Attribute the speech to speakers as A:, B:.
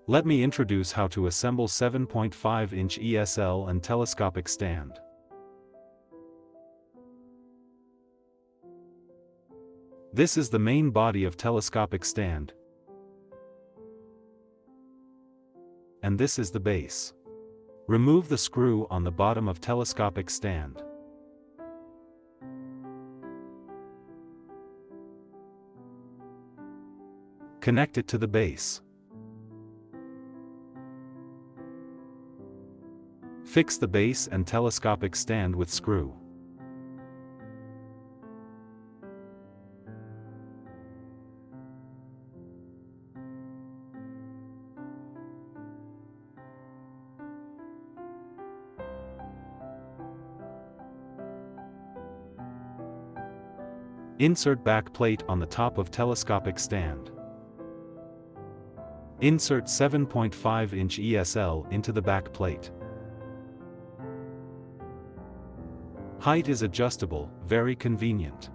A: Let me introduce how to assemble 7.5-inch ESL and telescopic stand. This is the main body of telescopic stand, and this is the base. Remove the screw on the bottom of telescopic stand. Connect it to the base. Fix the base and telescopic stand with screw. Insert back plate on the top of telescopic stand. Insert 7.5-inch ESL into the back plate. Height is adjustable, very convenient.